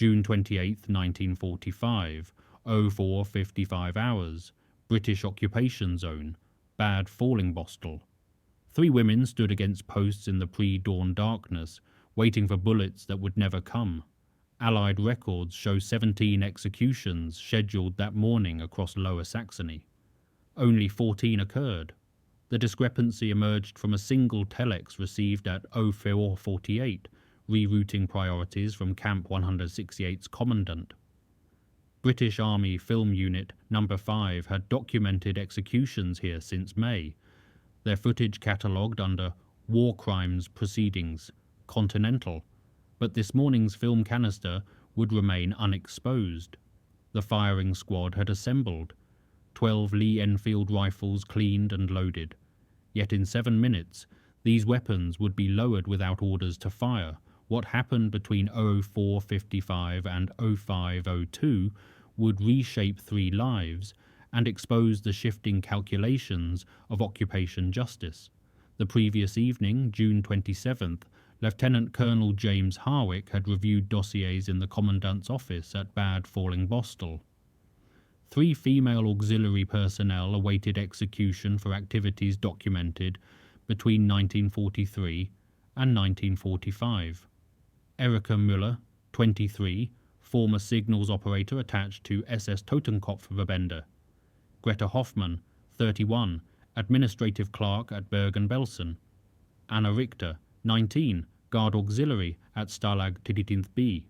June 28, 1945, 04:55 hours, British occupation zone, Bad Fallingbostel. 3 women stood against posts in the pre-dawn darkness, waiting for bullets that would never come. Allied records show 17 executions scheduled that morning across Lower Saxony. Only 14 occurred. The discrepancy emerged from a single telex received at 04:48, rerouting priorities from Camp 168's commandant. British Army Film Unit No. 5 had documented executions here since May, their footage catalogued under War Crimes Proceedings, Continental, but this morning's film canister would remain unexposed. The firing squad had assembled, 12 Lee Enfield rifles cleaned and loaded. Yet in 7 minutes, these weapons would be lowered without orders to fire. What happened between 04:55 and 05:02 would reshape 3 lives and expose the shifting calculations of occupation justice. The previous evening, June 27th, Lieutenant Colonel James Harwick had reviewed dossiers in the Commandant's office at Bad Fallingbostel. 3 female auxiliary personnel awaited execution for activities documented between 1943 and 1945. Erika Müller, 23, former signals operator attached to SS Totenkopfverbände. Greta Hofmann, 31, administrative clerk at Bergen-Belsen. Anna Richter, 19, guard auxiliary at Stalag 13B.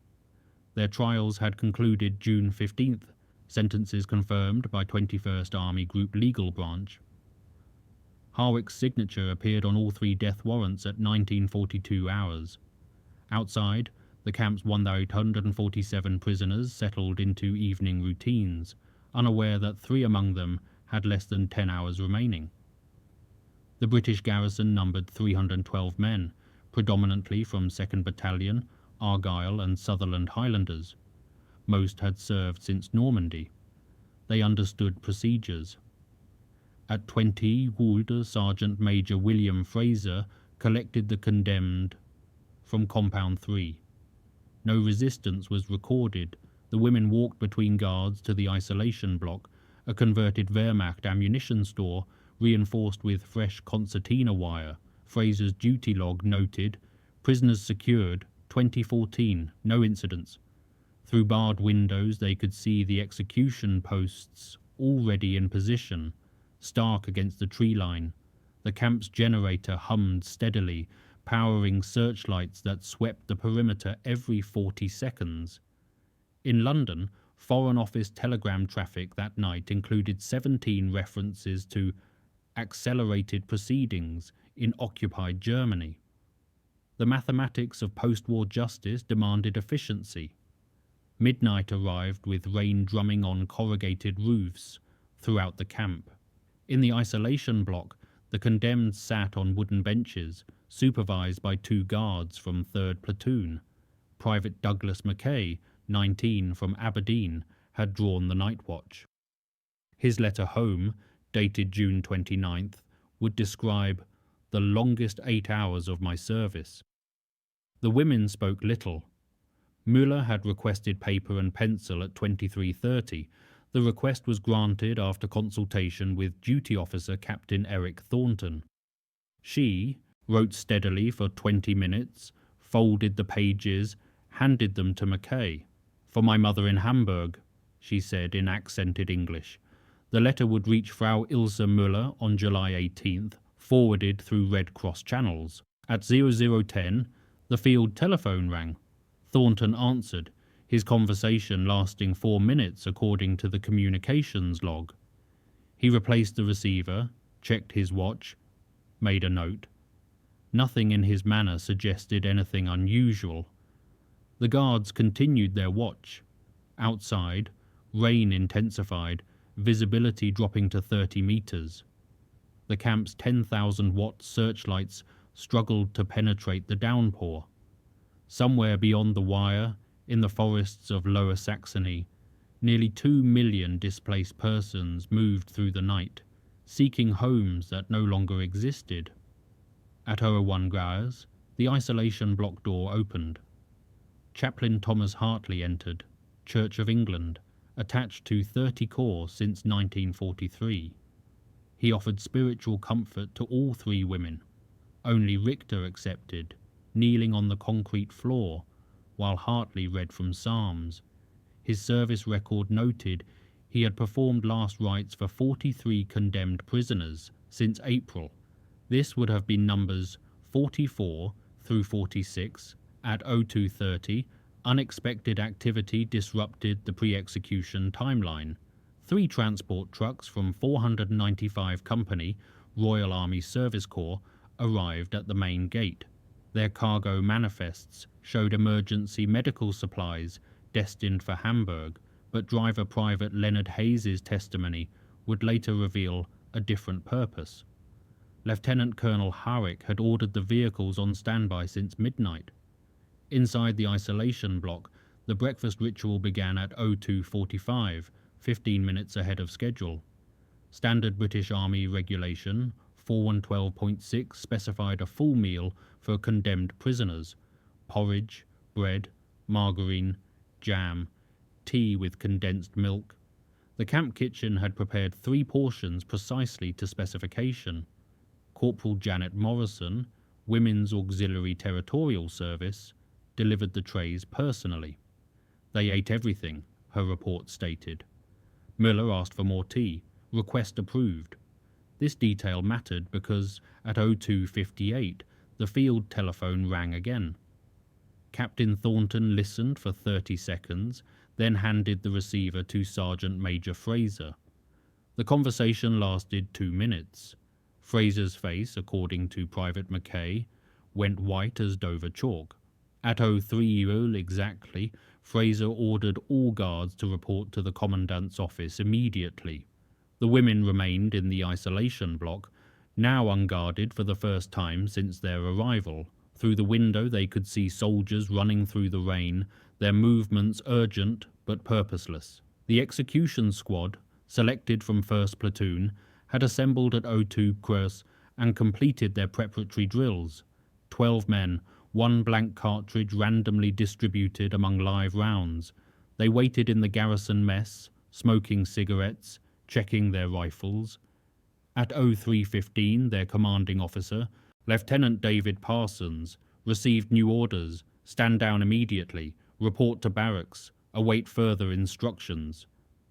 Their trials had concluded June 15th, sentences confirmed by 21st Army Group Legal Branch. Harwick's signature appeared on all 3 death warrants at 1942 hours. Outside, the camp's 1,847 prisoners settled into evening routines, unaware that 3 among them had less than 10 hours remaining. The British garrison numbered 312 men, predominantly from 2nd Battalion, Argyll and Sutherland Highlanders. Most had served since Normandy. They understood procedures. At 20, Woolde Sergeant Major William Fraser collected the condemned from Compound 3. No resistance was recorded. The women walked between guards to the isolation block, a converted Wehrmacht ammunition store reinforced with fresh concertina wire. Fraser's duty log noted, prisoners secured, 2014, no incidents. Through barred windows they could see the execution posts already in position, stark against the tree line. The camp's generator hummed steadily, powering searchlights that swept the perimeter every 40 seconds. In London, Foreign Office telegram traffic that night included 17 references to accelerated proceedings in occupied Germany. The mathematics of post-war justice demanded efficiency. Midnight arrived with rain drumming on corrugated roofs throughout the camp. In the isolation block, the condemned sat on wooden benches, supervised by 2 guards from 3rd Platoon. Private Douglas Mackay, 19, from Aberdeen, had drawn the night watch. His letter home, dated June 29th, would describe the longest 8 hours of my service. The women spoke little. Müller had requested paper and pencil at 23:30. The request was granted after consultation with duty officer Captain Eric Thornton. She wrote steadily for 20 minutes, folded the pages, handed them to Mackay. "For my mother in Hamburg," she said in accented English. The letter would reach Frau Ilse Müller on July 18th, forwarded through Red Cross channels. At 0010, the field telephone rang. Thornton answered, his conversation lasting 4 minutes according to the communications log. He replaced the receiver, checked his watch, made a note. Nothing in his manner suggested anything unusual. The guards continued their watch. Outside, rain intensified, visibility dropping to 30 meters. The camp's 10,000-watt searchlights struggled to penetrate the downpour. Somewhere beyond the wire, in the forests of Lower Saxony, nearly 2 million displaced persons moved through the night, seeking homes that no longer existed. At 01 Graz, the isolation block door opened. Chaplain Thomas Hartley entered, Church of England, attached to 30 Corps since 1943. He offered spiritual comfort to all three women. Only Richter accepted, kneeling on the concrete floor, while Hartley read from Psalms. His service record noted he had performed last rites for 43 condemned prisoners since April. This would have been numbers 44 through 46. At 02:30, unexpected activity disrupted the pre-execution timeline. 3 transport trucks from 495 Company, Royal Army Service Corps, arrived at the main gate. Their cargo manifests showed emergency medical supplies destined for Hamburg, but driver Private Leonard Hayes' testimony would later reveal a different purpose. Lieutenant Colonel Howick had ordered the vehicles on standby since midnight. Inside the isolation block, the breakfast ritual began at 02:45, 15 minutes ahead of schedule. Standard British Army regulation 4112.6 specified a full meal for condemned prisoners: porridge, bread, margarine, jam, tea with condensed milk. The camp kitchen had prepared 3 portions precisely to specification. Corporal Janet Morrison, Women's Auxiliary Territorial Service, delivered the trays personally. They ate everything, her report stated. Müller asked for more tea, request approved. This detail mattered because at 02:58 the field telephone rang again. Captain Thornton listened for 30 seconds, then handed the receiver to Sergeant Major Fraser. The conversation lasted 2 minutes. Fraser's face, according to Private Mackay, went white as Dover chalk. At 03:00 exactly, Fraser ordered all guards to report to the Commandant's office immediately. The women remained in the isolation block, now unguarded for the first time since their arrival. Through the window they could see soldiers running through the rain, their movements urgent but purposeless. The execution squad, selected from 1st Platoon, had assembled at 02:00 and completed their preparatory drills. 12 men, 1 blank cartridge randomly distributed among live rounds. They waited in the garrison mess, smoking cigarettes, checking their rifles. At 03:15, their commanding officer, Lieutenant David Parsons, received new orders: stand down immediately, report to barracks, await further instructions.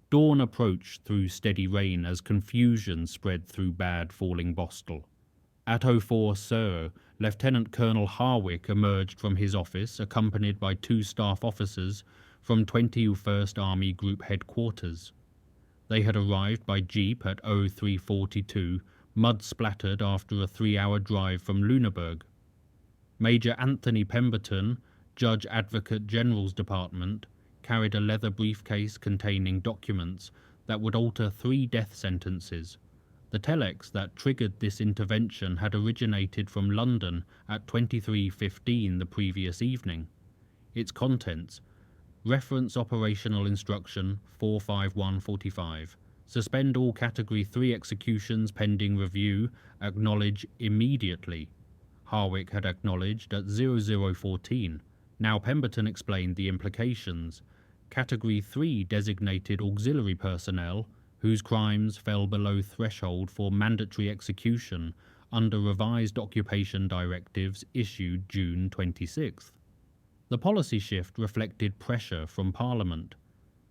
Dawn approached through steady rain as confusion spread through Bad Fallingbostel. At 04:00, Lieutenant Colonel Harwick emerged from his office accompanied by 2 staff officers from 21st Army Group Headquarters. They had arrived by jeep at 03:42, mud-splattered after a 3-hour drive from Lüneburg. Major Anthony Pemberton, Judge Advocate General's Department, carried a leather briefcase containing documents that would alter 3 death sentences. The telex that triggered this intervention had originated from London at 23:15 the previous evening. Its contents: reference operational instruction 45145. Suspend all Category 3 executions pending review. Acknowledge immediately. Harwick had acknowledged at 0014. Now Pemberton explained the implications. Category 3 designated auxiliary personnel whose crimes fell below threshold for mandatory execution under revised occupation directives issued June 26. The policy shift reflected pressure from Parliament,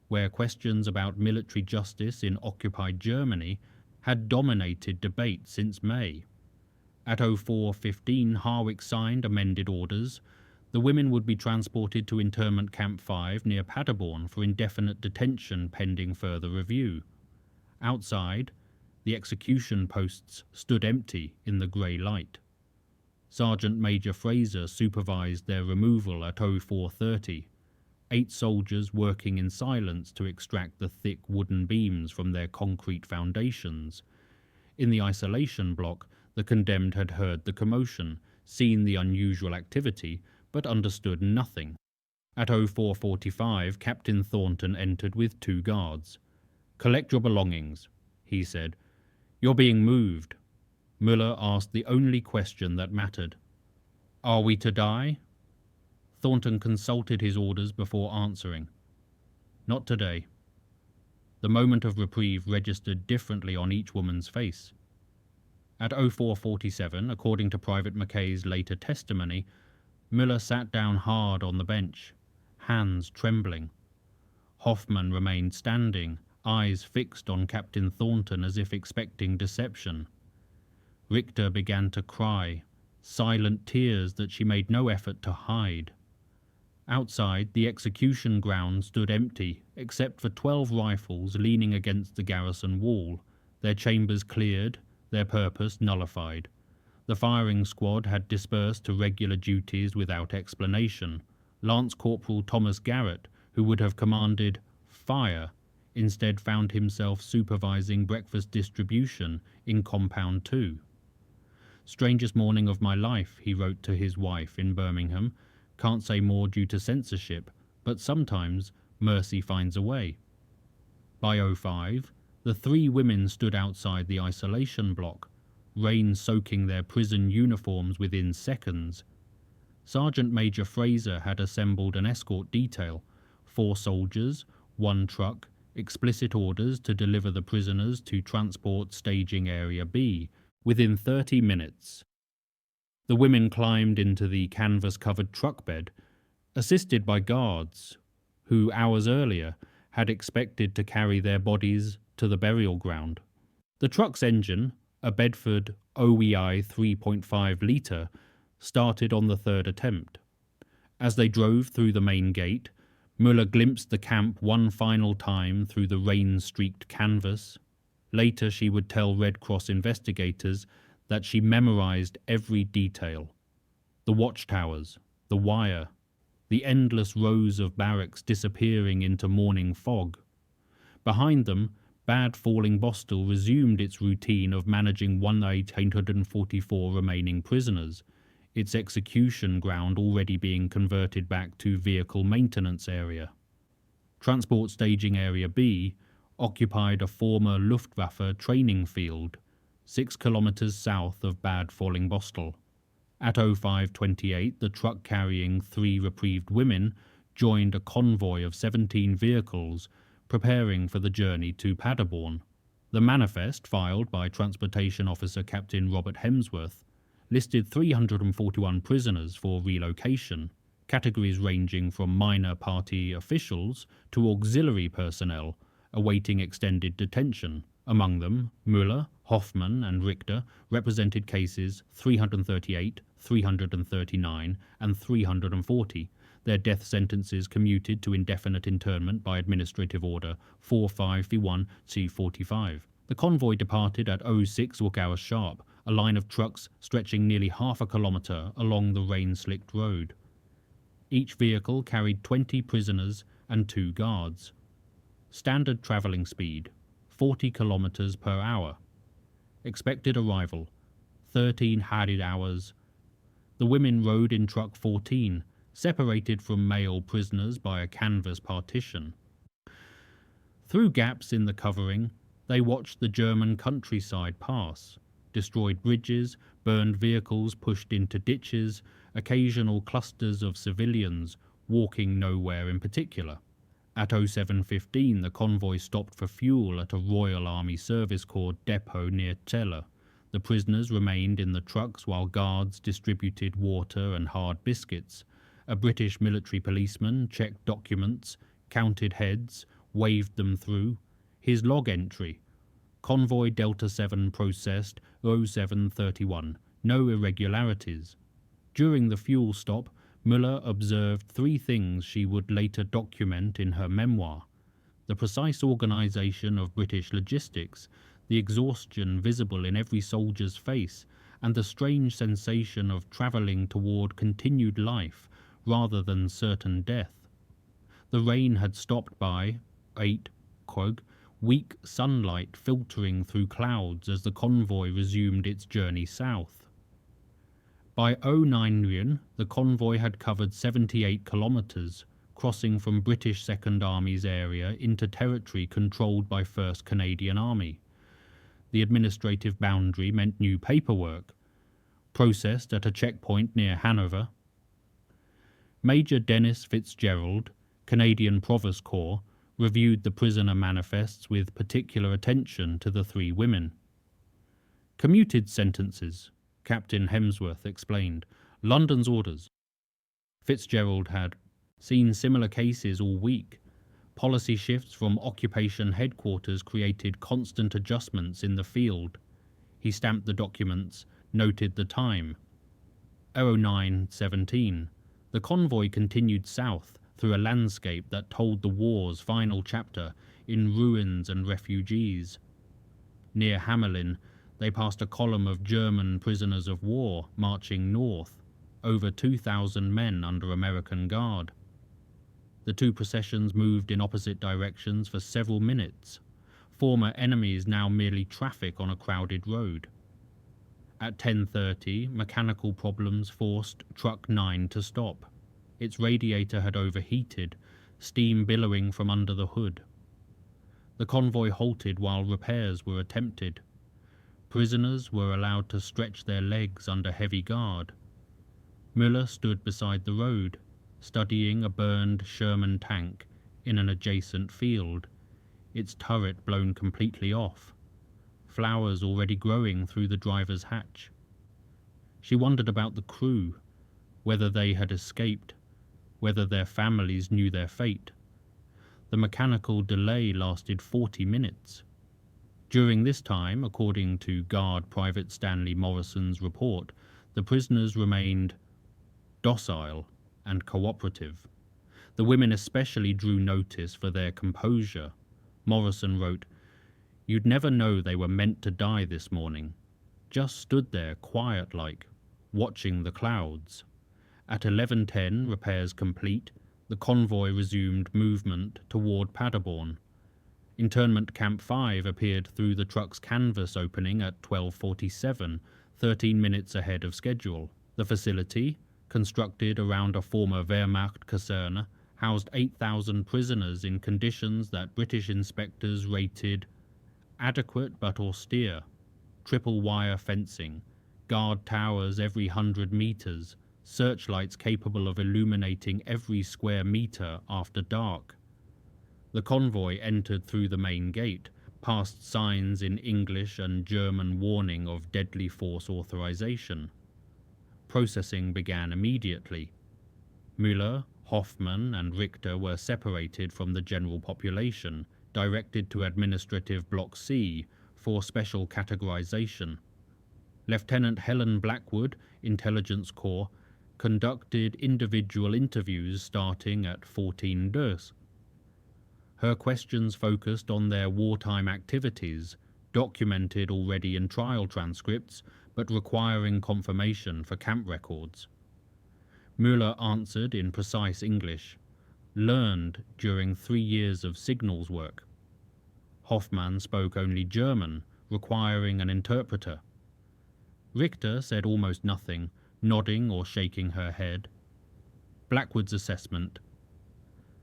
where questions about military justice in occupied Germany had dominated debate since May. At 04:15, Harwick signed amended orders. The women would be transported to Internment Camp 5 near Paderborn for indefinite detention pending further review. Outside, the execution posts stood empty in the grey light. Sergeant Major Fraser supervised their removal at 04:30, 8 soldiers working in silence to extract the thick wooden beams from their concrete foundations. In the isolation block, the condemned had heard the commotion, seen the unusual activity, but understood nothing. At 04:45, Captain Thornton entered with 2 guards. "Collect your belongings," he said. "You're being moved." Müller asked the only question that mattered. "Are we to die?" Thornton consulted his orders before answering. Not today. The moment of reprieve registered differently on each woman's face. At 04:47, according to Private McKay's later testimony, Müller sat down hard on the bench, hands trembling. Hofmann remained standing, eyes fixed on Captain Thornton as if expecting deception. Richter began to cry, silent tears that she made no effort to hide. Outside, the execution ground stood empty, except for 12 rifles leaning against the garrison wall, their chambers cleared, their purpose nullified. The firing squad had dispersed to regular duties without explanation. Lance Corporal Thomas Garrett, who would have commanded fire, instead found himself supervising breakfast distribution in Compound 2. "Strangest morning of my life," he wrote to his wife in Birmingham. "Can't say more due to censorship, but sometimes mercy finds a way." By 05, the 3 women stood outside the isolation block, rain soaking their prison uniforms within seconds. Sergeant Major Fraser had assembled an escort detail, 4 soldiers, 1 truck, explicit orders to deliver the prisoners to Transport Staging Area B within 30 minutes. The women climbed into the canvas-covered truck bed, assisted by guards, who hours earlier had expected to carry their bodies to the burial ground. The truck's engine, a Bedford OEI 3.5 litre, started on the 3rd attempt. As they drove through the main gate, Müller glimpsed the camp one final time through the rain-streaked canvas. Later she would tell Red Cross investigators that she memorized every detail. The watchtowers, the wire, the endless rows of barracks disappearing into morning fog. Behind them, Bad Fallingbostel resumed its routine of managing 1,844 remaining prisoners, its execution ground already being converted back to vehicle maintenance area. Transport Staging Area B occupied a former Luftwaffe training field, 6 kilometers south of Bad Fallingbostel. At 05:28, the truck carrying 3 reprieved women joined a convoy of 17 vehicles preparing for the journey to Paderborn. The manifest, filed by Transportation Officer Captain Robert Hemsworth, listed 341 prisoners for relocation, categories ranging from minor party officials to auxiliary personnel awaiting extended detention. Among them, Müller, Hofmann and Richter represented cases 338, 339 and 340, their death sentences commuted to indefinite internment by Administrative Order 45V1-45. The convoy departed at 06 hours sharp, a line of trucks stretching nearly half a kilometre along the rain-slicked road. Each vehicle carried 20 prisoners and 2 guards. Standard travelling speed, 40 kilometres per hour. Expected arrival, 13 Hadid hours. The women rode in truck 14, separated from male prisoners by a canvas partition. Through gaps in the covering, they watched the German countryside pass, destroyed bridges, burned vehicles pushed into ditches, occasional clusters of civilians walking nowhere in particular. At 07:15, the convoy stopped for fuel at a Royal Army Service Corps depot near Celle. The prisoners remained in the trucks while guards distributed water and hard biscuits. A British military policeman checked documents, counted heads, waved them through. His log entry: Convoy Delta 7 processed 07:31, no irregularities. During the fuel stop, Müller observed 3 things she would later document in her memoir: the precise organisation of British logistics, the exhaustion visible in every soldier's face, and the strange sensation of travelling toward continued life rather than certain death. The rain had stopped by 8 weak sunlight filtering through clouds as the convoy resumed its journey south. By 09 the convoy had covered 78 kilometres, crossing from British Second Army's area into territory controlled by 1st Canadian Army. The administrative boundary meant new paperwork, processed at a checkpoint near Hanover. Major Dennis Fitzgerald, Canadian Provost Corps, reviewed the prisoner manifests with particular attention to the 3 women. Commuted sentences, Captain Hemsworth explained. London's orders. Fitzgerald had seen similar cases all week. Policy shifts from occupation headquarters created constant adjustments in the field. He stamped the documents, noted the time. 09:17. The convoy continued south through a landscape that told the war's final chapter in ruins and refugees. Near Hamelin, they passed a column of German prisoners of war marching north, over 2,000 men under American guard. The 2 processions moved in opposite directions for several minutes, former enemies now merely traffic on a crowded road. At 10:30, mechanical problems forced Truck 9 to stop. Its radiator had overheated, steam billowing from under the hood. The convoy halted while repairs were attempted. Prisoners were allowed to stretch their legs under heavy guard. Müller stood beside the road, studying a burned Sherman tank in an adjacent field, its turret blown completely off, flowers already growing through the driver's hatch. She wondered about the crew, whether they had escaped, whether their families knew their fate. The mechanical delay lasted 40 minutes. During this time, according to Guard Private Stanley Morrison's report, the prisoners remained docile and cooperative. The women especially drew notice for their composure. Morrison wrote, "You'd never know they were meant to die this morning. Just stood there quiet-like, watching the clouds." At 11:10, repairs complete, the convoy resumed movement toward Paderborn. Internment Camp 5 appeared through the truck's canvas opening at 12:47, 13 minutes ahead of schedule. The facility, constructed around a former Wehrmacht kaserne, housed 8,000 prisoners in conditions that British inspectors rated adequate but austere. Triple wire fencing, guard towers every 100 meters, searchlights capable of illuminating every square meter after dark. The convoy entered through the main gate, past signs in English and German warning of deadly force authorization. Processing began immediately. Müller, Hofmann and Richter were separated from the general population, directed to Administrative Block C for special categorization. Lieutenant Helen Blackwood, Intelligence Corps, conducted individual interviews starting at 14:00. Her questions focused on their wartime activities, documented already in trial transcripts, but requiring confirmation for camp records. Müller answered in precise English, learned during 3 years of signals work. Hoffmann spoke only German, requiring an interpreter. Richter said almost nothing, nodding or shaking her head. Blackwood's assessment.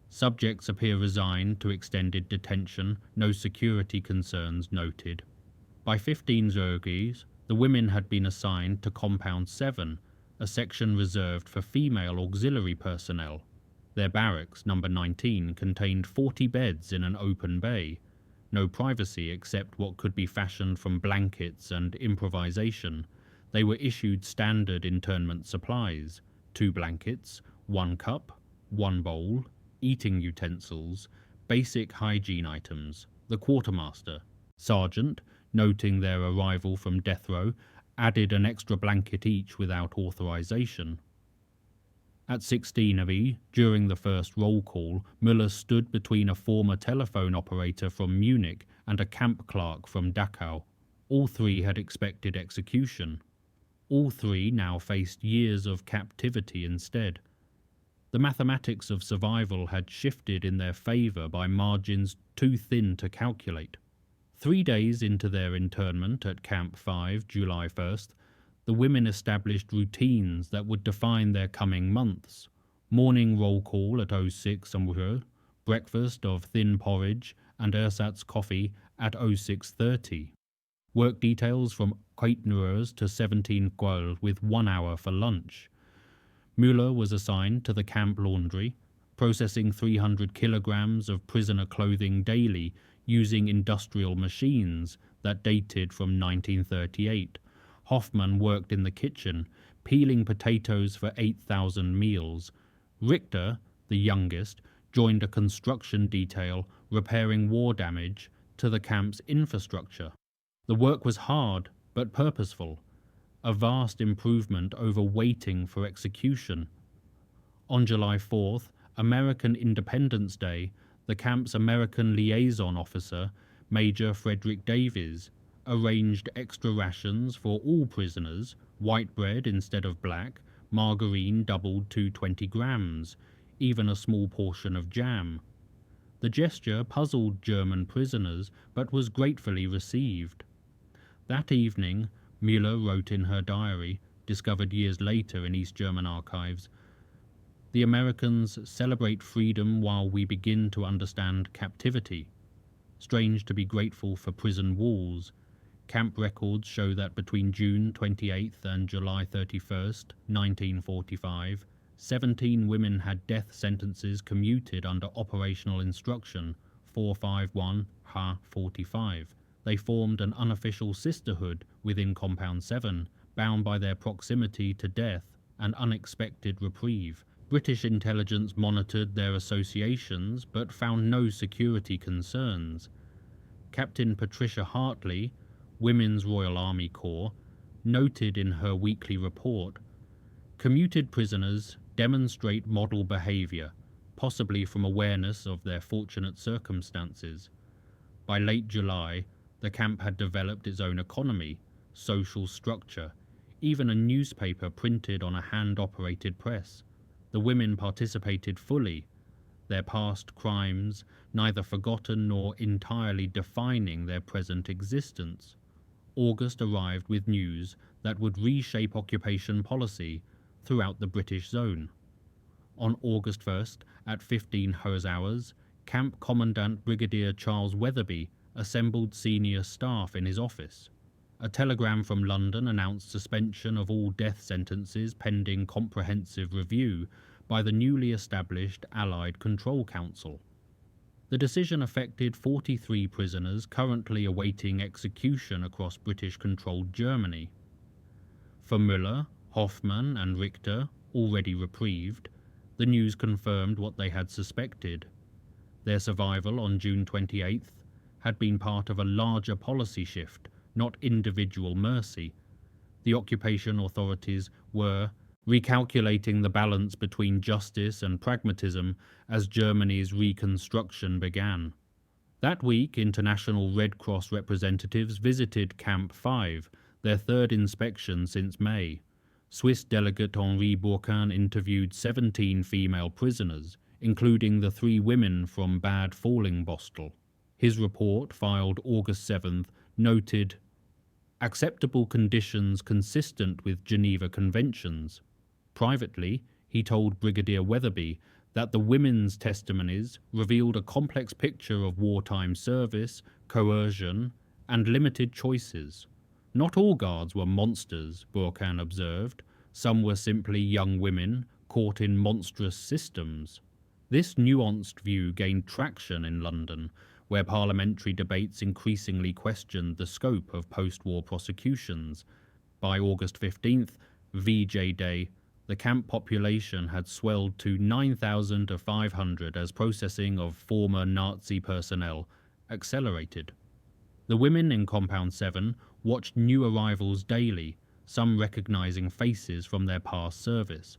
Subjects appear resigned to extended detention, no security concerns noted. By 15:00, the women had been assigned to Compound 7, a section reserved for female auxiliary personnel. Their barracks, number 19, contained 40 beds in an open bay. No privacy except what could be fashioned from blankets and improvisation. They were issued standard internment supplies: 2 blankets, 1 cup, 1 bowl, eating utensils, basic hygiene items. The quartermaster, sergeant, noting their arrival from death row, added an extra blanket each without authorization. At 16:00, during the first roll call, Müller stood between a former telephone operator from Munich and a camp clerk from Dachau. All 3 had expected execution. All 3 now faced years of captivity instead. The mathematics of survival had shifted in their favor by margins too thin to calculate. 3 days into their internment at Camp 5, July 1st, the women established routines that would define their coming months. Morning roll call at 06 Uhr, breakfast of thin porridge and ersatz coffee at 06:30. Work details from 8 Uhr to 17 Uhr with 1 hour for lunch. Müller was assigned to the camp laundry, processing 300 kilograms of prisoner clothing daily using industrial machines that dated from 1938. Hofmann worked in the kitchen, peeling potatoes for 8,000 meals. Richter, the youngest, joined a construction detail repairing war damage to the camp's infrastructure. The work was hard but purposeful, a vast improvement over waiting for execution. On July 4th, American Independence Day, the camp's American liaison officer, Major Frederick Davies, arranged extra rations for all prisoners, white bread instead of black, margarine doubled to 20 grams, even a small portion of jam. The gesture puzzled German prisoners, but was gratefully received. That evening, Müller wrote in her diary, discovered years later in East German archives, "The Americans celebrate freedom while we begin to understand captivity. Strange to be grateful for prison walls. Camp records show that between June 28th and July 31st, 1945, 17 women had death sentences commuted under operational instruction 451-H45. They formed an unofficial sisterhood within Compound 7, bound by their proximity to death and unexpected reprieve. British intelligence monitored their associations but found no security concerns. Captain Patricia Hartley, Women's Royal Army Corps, noted in her weekly report, commuted prisoners demonstrate model behavior, possibly from awareness of their fortunate circumstances. By late July, the camp had developed its own economy, social structure, even a newspaper printed on a hand-operated press. The women participated fully, their past crimes neither forgotten nor entirely defining their present existence. August arrived with news that would reshape occupation policy throughout the British zone. On August 1st, at 15 hours, Camp Commandant Brigadier Charles Weatherby assembled senior staff in his office. A telegram from London announced suspension of all death sentences pending comprehensive review by the newly established Allied Control Council. The decision affected 43 prisoners currently awaiting execution across British-controlled Germany. For Müller, Hofmann and Richter, already reprieved, the news confirmed what they had suspected. Their survival on June 28th had been part of a larger policy shift, not individual mercy. The occupation authorities were recalculating the balance between justice and pragmatism as Germany's reconstruction began. That week, International Red Cross representatives visited Camp 5, their third inspection since May. Swiss delegate Henri Bourquin interviewed 17 female prisoners, including the 3 women from Bad Fallingbostel. His report, filed August 7th, noted acceptable conditions consistent with Geneva Conventions. Privately, he told Brigadier Weatherby that the women's testimonies revealed a complex picture of wartime service, coercion, and limited choices. Not all guards were monsters, Bourquin observed. Some were simply young women caught in monstrous systems. This nuanced view gained traction in London, where parliamentary debates increasingly questioned the scope of post-war prosecutions. By August 15th, VJ Day, the camp population had swelled to 9,500 as processing of former Nazi personnel accelerated. The women in Compound 7 watched new arrivals daily, some recognizing faces from their past service.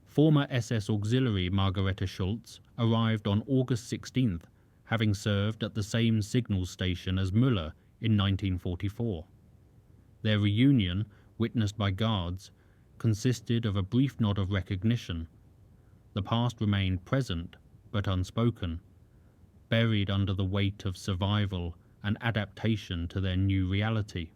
Former SS auxiliary Margareta Schultz arrived on August 16th, having served at the same signal station as Müller in 1944. Their reunion, witnessed by guards, consisted of a brief nod of recognition. The past remained present, but unspoken, buried under the weight of survival and adaptation to their new reality.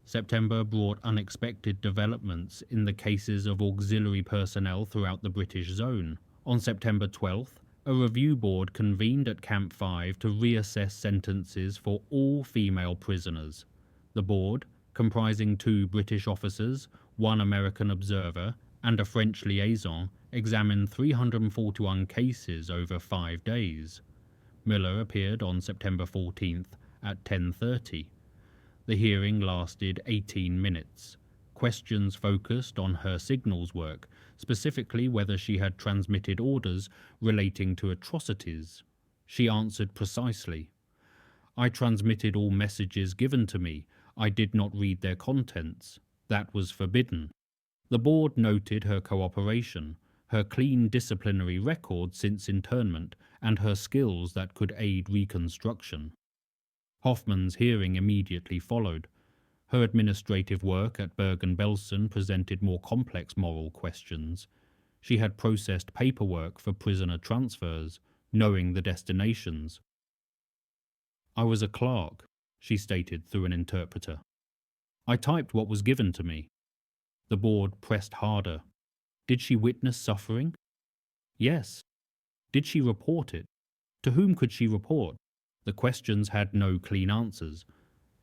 September brought unexpected developments in the cases of auxiliary personnel throughout the British zone. On September 12th, a review board convened at Camp 5 to reassess sentences for all female prisoners. The board, comprising 2 British officers, 1 American observer, and a French liaison examined 341 cases over 5 days. Müller appeared on September 14th at 10:30. The hearing lasted 18 minutes. Questions focused on her signals work, specifically whether she had transmitted orders relating to atrocities. She answered precisely. "I transmitted all messages given to me. I did not read their contents. That was forbidden." The board noted her cooperation, her clean disciplinary record since internment, and her skills that could aid reconstruction. Hofmann's hearing immediately followed. Her administrative work at Bergen-Belsen presented more complex moral questions. She had processed paperwork for prisoner transfers, knowing the destinations. "I was a clerk," she stated through an interpreter. "I typed what was given to me." The board pressed harder. Did she witness suffering? Yes. Did she report it? To whom could she report? The questions had no clean answers.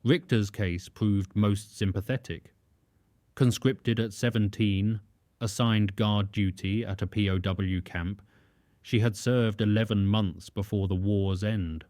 Richter's case proved most sympathetic. Conscripted at 17, assigned guard duty at a POW camp, she had served 11 months before the war's end.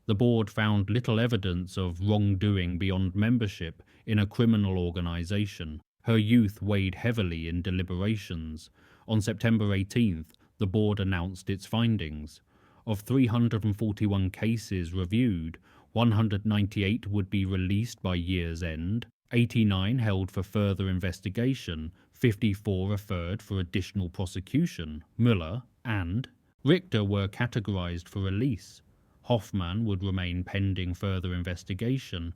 The board found little evidence of wrongdoing beyond membership in a criminal organization. Her youth weighed heavily in deliberations. On September 18th, the board announced its findings. Of 341 cases reviewed, 198 would be released by year's end, 89 held for further investigation, 54 referred for additional prosecution. Müller and Richter were categorized for release. Hofmann would remain pending further investigation.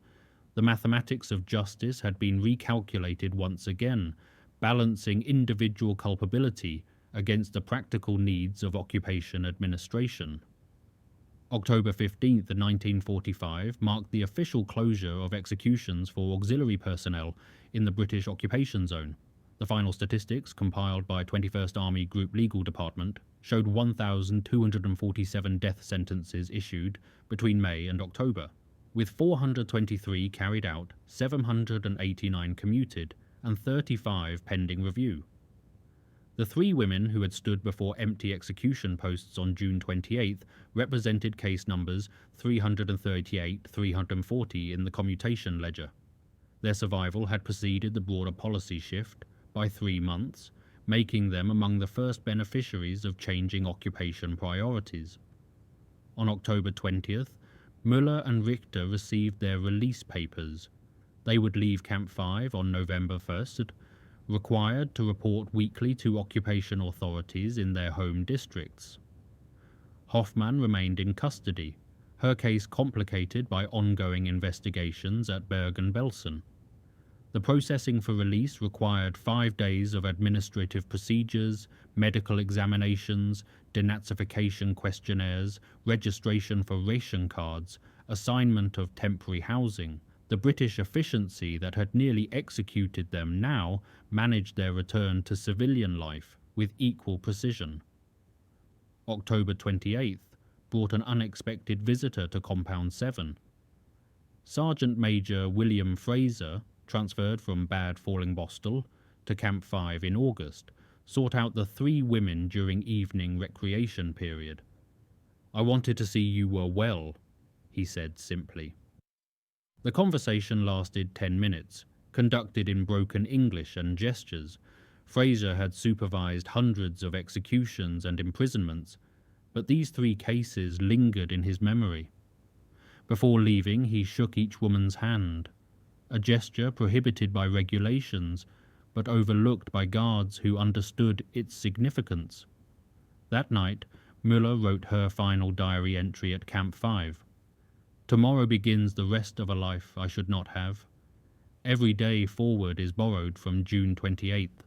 The mathematics of justice had been recalculated once again, balancing individual culpability against the practical needs of occupation administration. October 15, 1945 marked the official closure of executions for auxiliary personnel in the British occupation zone. The final statistics, compiled by 21st Army Group Legal Department, showed 1,247 death sentences issued between May and October, with 423 carried out, 789 commuted, and 35 pending review. The 3 women who had stood before empty execution posts on June 28th represented case numbers 338-340 in the commutation ledger. Their survival had preceded the broader policy shift by 3 months, making them among the first beneficiaries of changing occupation priorities. On October 20th, Müller and Richter received their release papers. They would leave Camp 5 on November 1st, required to report weekly to occupation authorities in their home districts. Hofmann remained in custody, her case complicated by ongoing investigations at Bergen-Belsen. The processing for release required 5 days of administrative procedures, medical examinations, denazification questionnaires, registration for ration cards, assignment of temporary housing. The British efficiency that had nearly executed them now managed their return to civilian life with equal precision. October 28th brought an unexpected visitor to Compound 7. Sergeant Major William Fraser, transferred from Bad Fallingbostel to Camp 5 in August, sought out the 3 women during evening recreation period. "I wanted to see you were well," he said simply. The conversation lasted 10 minutes, conducted in broken English and gestures. Fraser had supervised hundreds of executions and imprisonments, but these 3 cases lingered in his memory. Before leaving, he shook each woman's hand, a gesture prohibited by regulations, but overlooked by guards who understood its significance. That night, Müller wrote her final diary entry at Camp 5. "Tomorrow begins the rest of a life I should not have. Every day forward is borrowed from June 28th.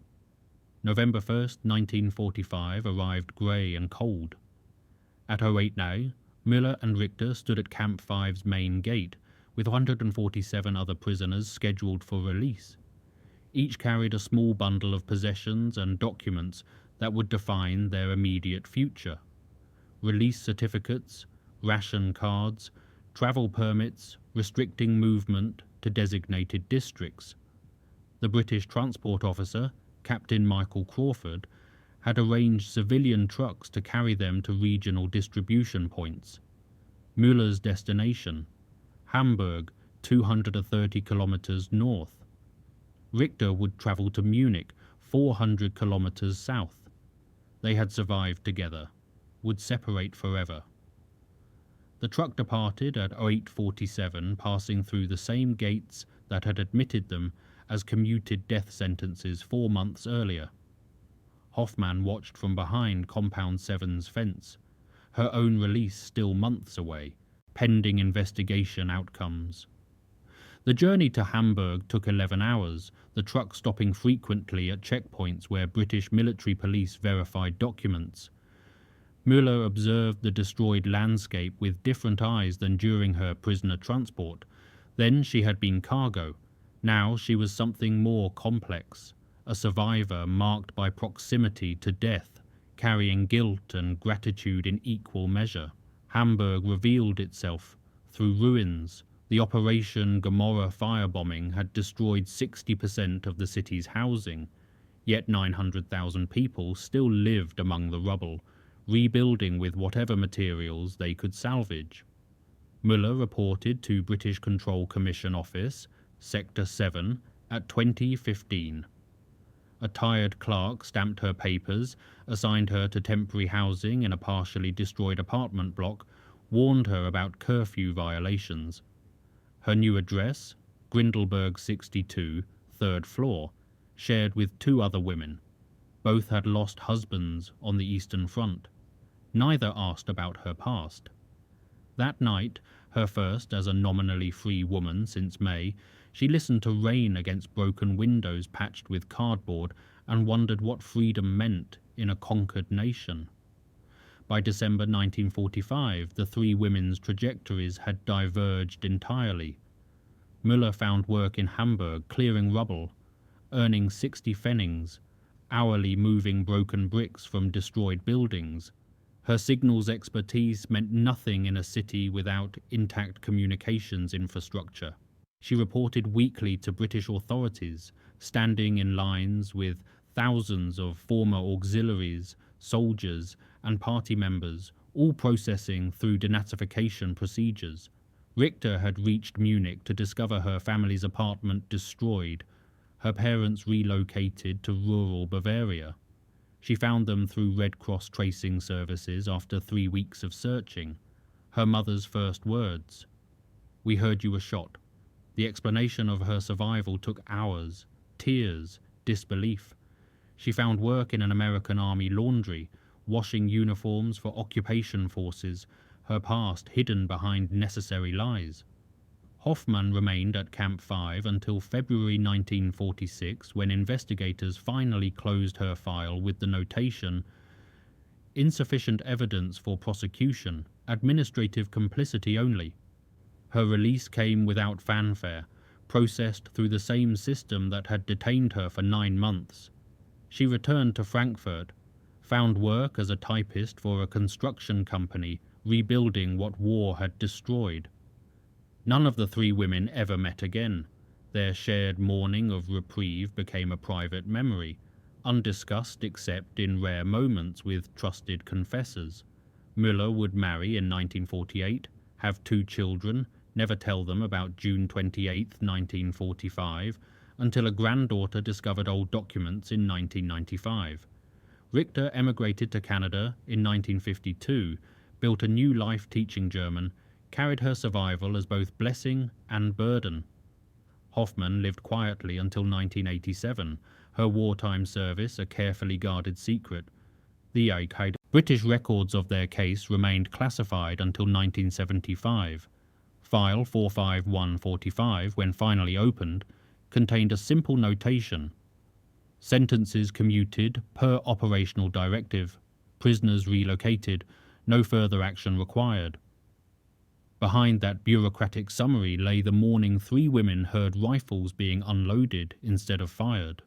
November 1st, 1945 arrived grey and cold. At 08 now, Müller and Richter stood at Camp 5's main gate, with 147 other prisoners scheduled for release. Each carried a small bundle of possessions and documents that would define their immediate future. Release certificates, ration cards, travel permits restricting movement to designated districts. The British transport officer, Captain Michael Crawford, had arranged civilian trucks to carry them to regional distribution points. Müller's destination, Hamburg, 230 kilometers north. Richter would travel to Munich, 400 kilometers south. They had survived together, would separate forever. The truck departed at 08:47, passing through the same gates that had admitted them as commuted death sentences 4 months earlier. Hofmann watched from behind Compound 7's fence, her own release still months away, pending investigation outcomes. The journey to Hamburg took 11 hours, the truck stopping frequently at checkpoints where British military police verified documents. Müller observed the destroyed landscape with different eyes than during her prisoner transport. Then she had been cargo. Now she was something more complex, a survivor marked by proximity to death, carrying guilt and gratitude in equal measure. Hamburg revealed itself through ruins. The Operation Gomorrah firebombing had destroyed 60% of the city's housing, yet 900,000 people still lived among the rubble, rebuilding with whatever materials they could salvage. Müller reported to British Control Commission Office, Sector 7, at 20:15. A tired clerk stamped her papers, assigned her to temporary housing in a partially destroyed apartment block, warned her about curfew violations. Her new address, Grindelberg 62, 3rd floor, shared with 2 other women. Both had lost husbands on the Eastern Front. Neither asked about her past. That night, her first as a nominally free woman since May, she listened to rain against broken windows patched with cardboard and wondered what freedom meant in a conquered nation. By December 1945, the 3 women's trajectories had diverged entirely. Müller found work in Hamburg clearing rubble, earning 60 pfennigs, hourly moving broken bricks from destroyed buildings. Her signals expertise meant nothing in a city without intact communications infrastructure. She reported weekly to British authorities, standing in lines with thousands of former auxiliaries, soldiers, and party members, all processing through denazification procedures. Richter had reached Munich to discover her family's apartment destroyed, her parents relocated to rural Bavaria. She found them through Red Cross tracing services after 3 weeks of searching. Her mother's first words, "We heard you were shot." The explanation of her survival took hours, tears, disbelief. She found work in an American Army laundry, washing uniforms for occupation forces, her past hidden behind necessary lies. Hofmann remained at Camp 5 until February 1946, when investigators finally closed her file with the notation, "Insufficient evidence for prosecution, administrative complicity only." Her release came without fanfare, processed through the same system that had detained her for 9 months. She returned to Frankfurt, found work as a typist for a construction company, rebuilding what war had destroyed. None of the 3 women ever met again. Their shared mourning of reprieve became a private memory, undiscussed except in rare moments with trusted confessors. Müller would marry in 1948, have 2 children, never tell them about June 28, 1945, until a granddaughter discovered old documents in 1995. Richter emigrated to Canada in 1952, built a new life teaching German, carried her survival as both blessing and burden. Hofmann lived quietly until 1987, her wartime service a carefully guarded secret. The Al-Qaeda British records of their case remained classified until 1975. File 45145, when finally opened, contained a simple notation. Sentences commuted per operational directive. Prisoners relocated. No further action required. Behind that bureaucratic summary lay the morning 3 women heard rifles being unloaded instead of fired.